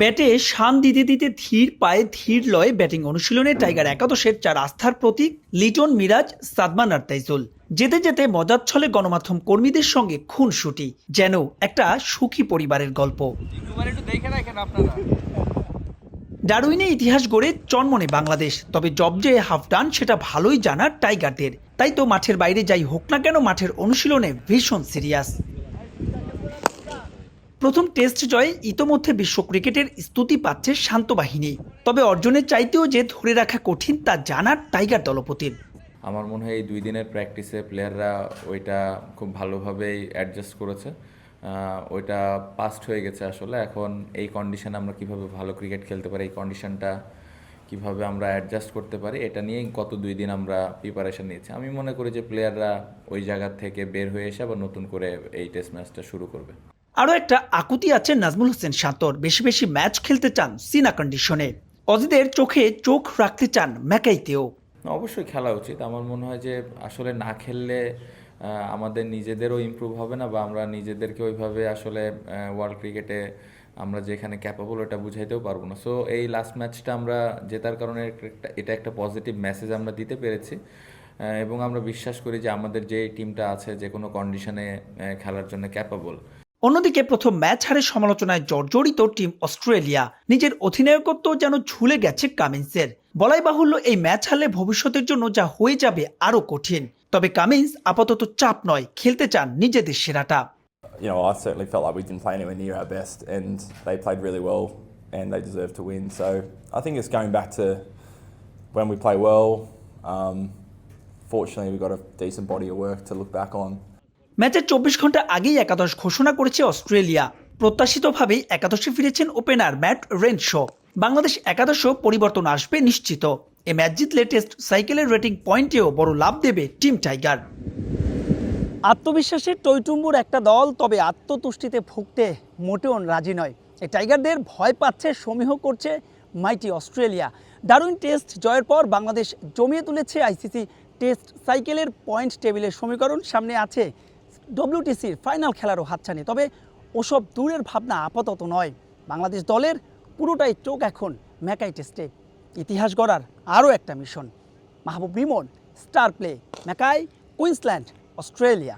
ব্যাটে শান দিতে দিতে ধীর পায়ে ধীর লয়ে ব্যাটিং অনুশীলনে টাইগার একাদশের 4 আস্থার প্রতীক লিটন, মিরাজ, সাদমান আর তাইজুল। যেতে যেতে মজার ছলে গণমাধ্যম কর্মীদের সঙ্গে খুনসুটি, যেন একটা সুখী পরিবারের গল্প। ডারউইনে ইতিহাস গড়ে চনমনে বাংলাদেশ, তবে জব যে হাফ ডান সেটা ভালোই জানা টাইগারদের। তাই তো মাঠের বাইরে যাই হোক না কেন মাঠের অনুশীলনে ভীষণ সিরিয়াস। প্রথম টেস্ট জয়ে ইতোমধ্যে বিশ্ব ক্রিকেটের স্তুতি পাচ্ছে শান্ত বাহিনী, তবে অর্জনের চাইতেও যে ধরে রাখা কঠিন তা জানার টাইগার দলপতির। আমার মনে হয় এই 2 দিনের প্র্যাকটিসে প্লেয়াররা ওইটা খুব ভালোভাবেই অ্যাডজাস্ট করেছে, ওইটা পাস্ট হয়ে গেছে। আসলে এখন এই কন্ডিশনে আমরা কিভাবে ভালো ক্রিকেট খেলতে পারি, এই কন্ডিশনটা কিভাবে আমরা অ্যাডজাস্ট করতে পারি, এটা নিয়েই গত 2 দিন আমরা প্রিপারেশন নিয়েছি। আমি মনে করি যে প্লেয়াররা ওই জায়গা থেকে বের হয়ে এসে আবার নতুন করে এই টেস্ট ম্যাচটা শুরু করবে। আরও একটা আকুতি আছে নাজমুল হোসেন শান্তর, বেশি বেশি ম্যাচ খেলতে চান সিনা কন্ডিশনে। অজিদের চোখে চোখ রাখতে চান ম্যাকাইতেও। অবশ্যই খেলা উচিত। আমার মনে হয় যে আসলে না খেললে আমাদের নিজেদেরও ইমপ্রুভ হবে না, বা আমরা নিজেদেরকে ওইভাবে আসলে ওয়ার্ল্ড ক্রিকেটে আমরা যেখানে ক্যাপাবল ওটা বুঝাইতেও পারবো না। সো এই লাস্ট ম্যাচটা আমরা জেতার কারণে এটা একটা পজিটিভ মেসেজ আমরা দিতে পেরেছি, এবং আমরা বিশ্বাস করি যে আমাদের যে টিমটা আছে যে কোনো কন্ডিশনে খেলার জন্য ক্যাপাবল। অন্যদিকে প্রথম ম্যাচ হারের সমালোচনায় জর্জরিত টিম অস্ট্রেলিয়া। নিজের অধিনায়কত্ব যেন ঝুলে গেছে কামিন্সের। বলাই বাহুল্য এই ম্যাচ হারলে ভবিষ্যতের জন্য যা হয়ে যাবে আরো কঠিন। তবে কামিন্স আপাতত চাপ নয়, খেলতে চান নিজেদের সেরাটা। I certainly felt like we didn't play anywhere near our best, and they played really well, and they deserve to win. So I think it's going back to when we play well. Fortunately, we've got a decent body of work to look back on. ম্যাচের 24 ঘন্টা আগেই একাদশ ঘোষণা করেছে Australia. প্রত্যাশিতভাবেই একাদশে ফিরেছেন opener mat Renshaw. Bangladesh একাদশও পরিবর্তন আসবে নিশ্চিত। এ ম্যাচ জিতলে টেস্ট সাইকেলের রেটিং পয়েন্টেও বড় লাভ দেবে টিম টাইগার। আত্মবিশ্বাসের টইটুম্বুর একটা দল, তবে আত্মতুষ্টিতে ভুগতে মোটেও রাজি নয়। এই টাইগারদের ভয় পাচ্ছে, সমীহ করছে মাইটি অস্ট্রেলিয়া। ডারউইন টেস্ট জয়ের পর বাংলাদেশ জমিয়ে তুলেছে আইসিসি টেস্ট সাইকেলের পয়েন্ট টেবিলের সমীকরণ। সামনে আছে ডব্লিউটিসির ফাইনাল খেলারও হাতছানি। তবে ওসব দূরের ভাবনা আপাতত নয়। বাংলাদেশ দলের পুরোটাই চোখ এখন ম্যাকাই টেস্টে। ইতিহাস গড়ার আরও একটা মিশন। মাহবুব বিমন, star play, Mackay, Queensland, Australia.